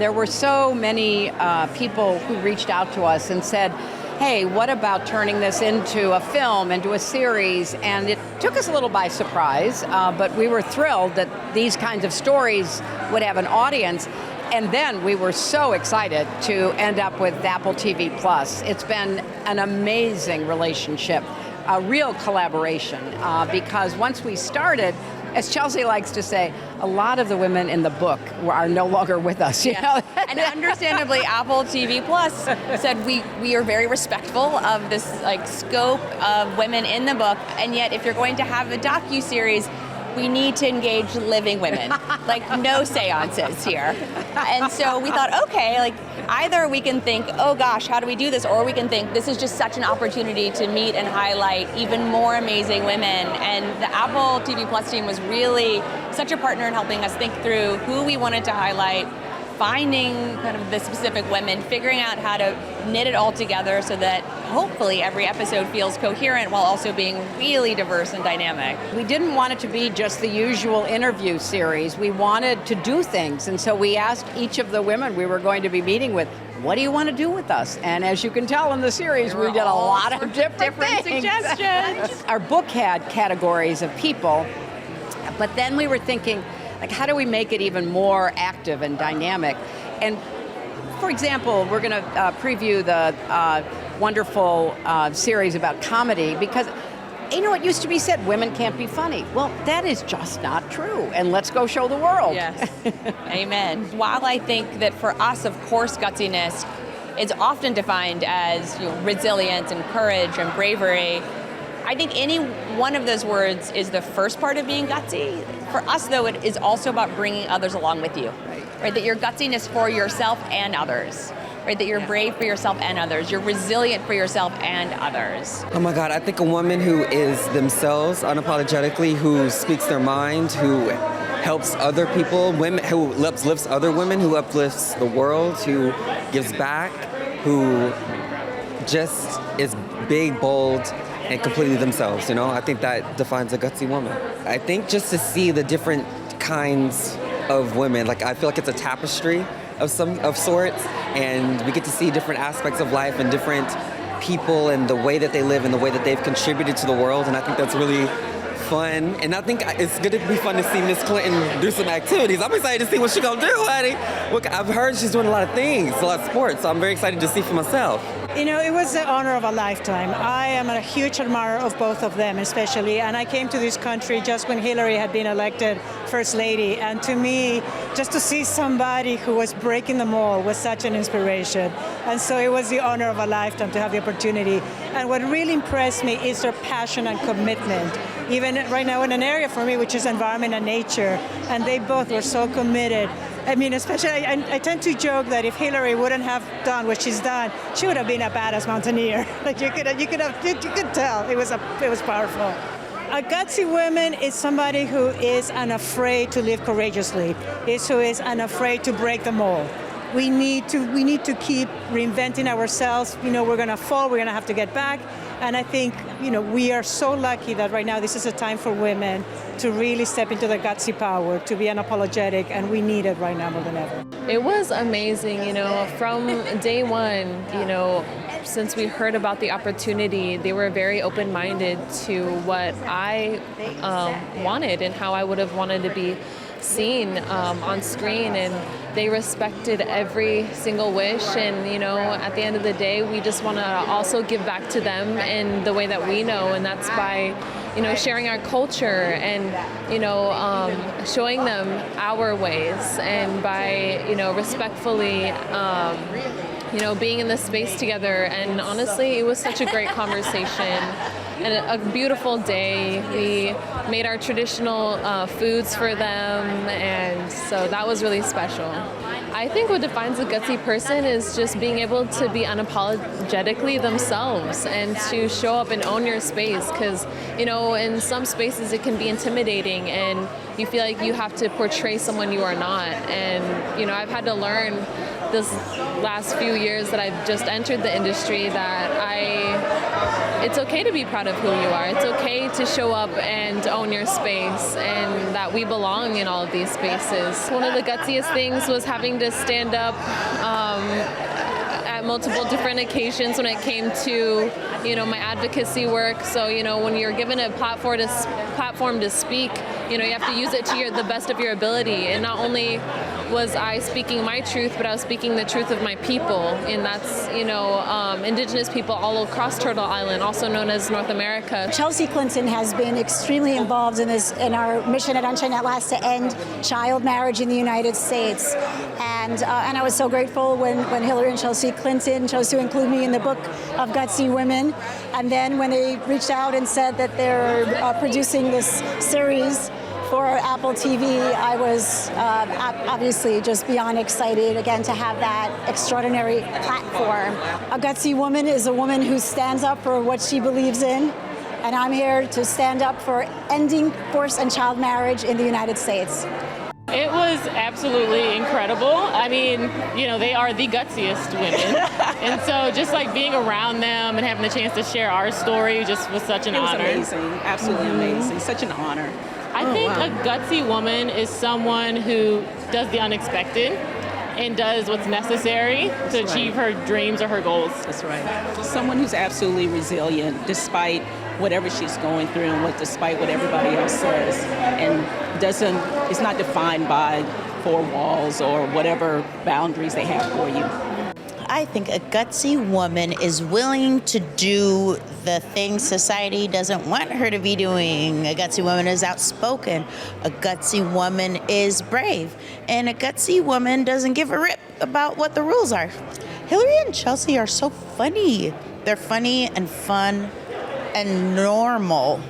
there were so many people who reached out to us and said, hey, what about turning this into a film, into a series? And it took us a little by surprise, but we were thrilled that these kinds of stories would have an audience. And then we were so excited to end up with Apple TV Plus. It's been an amazing relationship, a real collaboration, because once we started, as Chelsea likes to say, a lot of the women in the book are no longer with us. You know? And understandably, Apple TV Plus said we are very respectful of this scope of women in the book, and yet if you're going to have a docu-series, we need to engage living women, no seances here. And so we thought, okay, either we can think, oh gosh, how do we do this? Or we can think this is just such an opportunity to meet and highlight even more amazing women. And the Apple TV Plus team was really such a partner in helping us think through who we wanted to highlight, finding kind of the specific women, figuring out how to knit it all together so that hopefully every episode feels coherent while also being really diverse and dynamic. We didn't want it to be just the usual interview series. We wanted to do things, and so we asked each of the women we were going to be meeting with, what do you want to do with us? And as you can tell in the series, we did a lot of different suggestions. Our book had categories of people, but then we were thinking, how do we make it even more active and dynamic? And for example, we're going to preview the wonderful series about comedy because, it used to be said women can't be funny. Well, that is just not true. And let's go show the world. Yes. Amen. While I think that for us, of course, gutsiness is often defined as resilience and courage and bravery, I think any one of those words is the first part of being gutsy. For us, though, it is also about bringing others along with you, right? That you're gutsiness for yourself and others, right? That you're brave for yourself and others. You're resilient for yourself and others. Oh my God, I think a woman who is themselves unapologetically, who speaks their mind, who helps other people, women who lifts other women, who uplifts the world, who gives back, who just is big, bold, and completely themselves, I think that defines a gutsy woman. I think just to see the different kinds of women, I feel like it's a tapestry of sorts, and we get to see different aspects of life and different people and the way that they live and the way that they've contributed to the world, and I think that's really fun. And I think it's going to be fun to see Miss Clinton do some activities. I'm excited to see what she's going to do, honey. Look, I've heard she's doing a lot of things, a lot of sports, so I'm very excited to see for myself. It was the honor of a lifetime. I am a huge admirer of both of them, especially, and I came to this country just when Hillary had been elected First Lady, and to me, just to see somebody who was breaking the mold was such an inspiration. And so it was the honor of a lifetime to have the opportunity. And what really impressed me is their passion and commitment, even right now in an area for me, which is environment and nature, and they both were so committed. Especially, I tend to joke that if Hillary wouldn't have done what she's done, she would have been a badass mountaineer. You could tell it was powerful. A gutsy woman is somebody who is unafraid to live courageously, who is unafraid to break the mold. We need to keep reinventing ourselves. We're going to fall. We're going to have to get back. And I think, we are so lucky that right now this is a time for women to really step into their gutsy power, to be unapologetic, and we need it right now more than ever. It was amazing, from day one, since we heard about the opportunity, they were very open-minded to what I wanted and how I would have wanted to be seen on screen, and they respected every single wish. And at the end of the day, we just want to also give back to them in the way that we know, and that's by sharing our culture and showing them our ways, and by respectfully being in this space together. And honestly, it was such a great conversation and a beautiful day. We made our traditional foods for them, and so that was really special. I think what defines a gutsy person is just being able to be unapologetically themselves and to show up and own your space, because in some spaces it can be intimidating and you feel like you have to portray someone you are not. And I've had to learn this last few years that I've just entered the industry that I it's okay to be proud of who you are. It's okay to show up and own your space, and that we belong in all of these spaces. One of the gutsiest things was having to stand up at multiple different occasions when it came to, my advocacy work. So, when you're given a platform to speak, you have to use it to the best of your ability. And not only was I speaking my truth, but I was speaking the truth of my people. And that's, indigenous people all across Turtle Island, also known as North America. Chelsea Clinton has been extremely involved in our mission at Unchained at Last to end child marriage in the United States. And I was so grateful when Hillary and Chelsea Clinton chose to include me in the book of Gutsy Women. And then when they reached out and said that they're producing this series for Apple TV, I was obviously just beyond excited again to have that extraordinary platform. A gutsy woman is a woman who stands up for what she believes in, and I'm here to stand up for ending forced and child marriage in the United States. It was absolutely incredible. I mean, they are the gutsiest women. And so just like being around them and having the chance to share our story just was such an honor. It was amazing, absolutely amazing, such an honor. I think a gutsy woman is someone who does the unexpected and does what's necessary to achieve her dreams or her goals. That's right. Someone who's absolutely resilient despite whatever she's going through and despite what everybody else says, and is not defined by four walls or whatever boundaries they have for you. I think a gutsy woman is willing to do the things society doesn't want her to be doing. A gutsy woman is outspoken. A gutsy woman is brave. And a gutsy woman doesn't give a rip about what the rules are. Hillary and Chelsea are so funny. They're funny and fun and normal.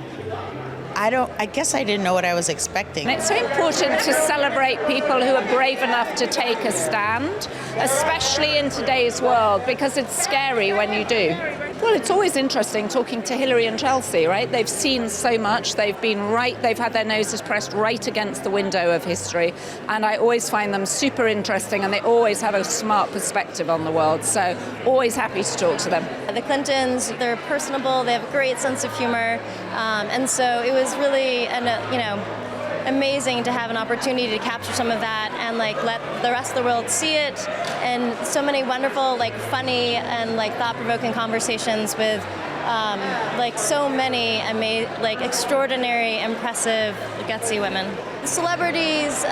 I guess I didn't know what I was expecting. It's so important to celebrate people who are brave enough to take a stand, especially in today's world, because it's scary when you do. Well, it's always interesting talking to Hillary and Chelsea, right? They've seen so much. They've had their noses pressed right against the window of history. And I always find them super interesting, and they always have a smart perspective on the world. So always happy to talk to them. The Clintons, they're personable. They have a great sense of humor. And so it was really, amazing to have an opportunity to capture some of that and let the rest of the world see it, and so many wonderful funny and thought-provoking conversations with so many extraordinary, impressive, gutsy women. Celebrities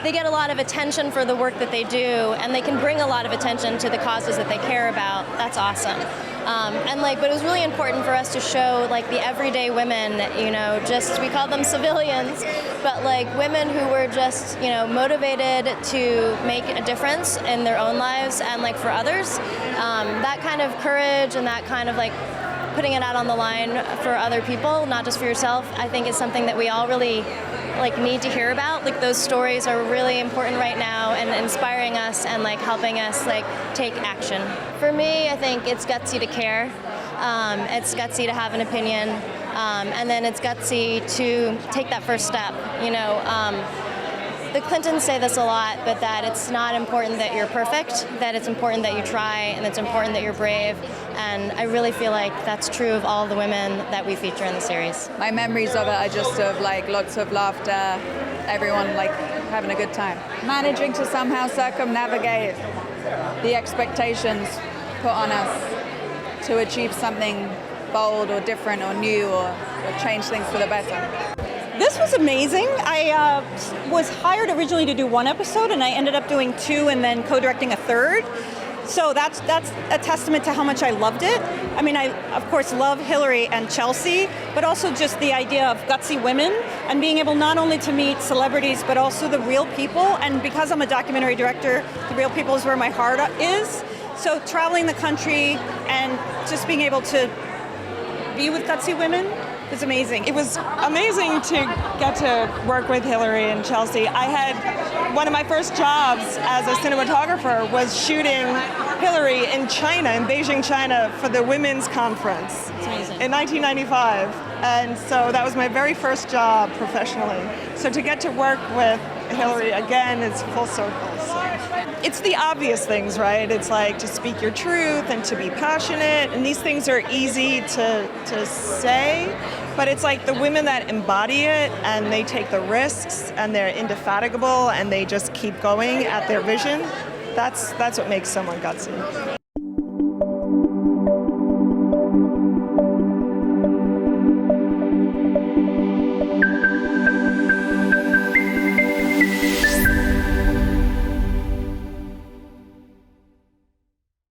they get a lot of attention for the work that they do, and they can bring a lot of attention to the causes that they care about. That's awesome. But it was really important for us to show the everyday women, we call them civilians, but women who were just, motivated to make a difference in their own lives and for others. That kind of courage and that kind of putting it out on the line for other people, not just for yourself, I think is something that we all really need to hear about. Those stories are really important right now and inspiring us and helping us take action. For me, I think it's gutsy to care. It's gutsy to have an opinion, and then it's gutsy to take that first step. The Clintons say this a lot, but that it's not important that you're perfect, that it's important that you try, and it's important that you're brave. And I really feel like that's true of all the women that we feature in the series. My memories of it are just of lots of laughter, everyone having a good time. Managing to somehow circumnavigate the expectations put on us to achieve something bold or different or new or change things for the better. This was amazing. I was hired originally to do one episode, and I ended up doing two and then co-directing a third. So that's a testament to how much I loved it. I mean, I, of course, love Hillary and Chelsea, but also just the idea of gutsy women and being able not only to meet celebrities, but also the real people. And because I'm a documentary director, the real people is where my heart is. So traveling the country and just being able to be with gutsy women was amazing. It was amazing to get to work with Hillary and Chelsea. I had one of my first jobs as a cinematographer was shooting Hillary in China, in Beijing, China, for the Women's Conference in 1995. And so that was my very first job professionally. So to get to work with Hillary again is full circle. So. It's the obvious things, right? It's like to speak your truth and to be passionate, and these things are easy to say, but it's like the women that embody it and they take the risks and they're indefatigable and they just keep going at their vision. That's what makes someone gutsy.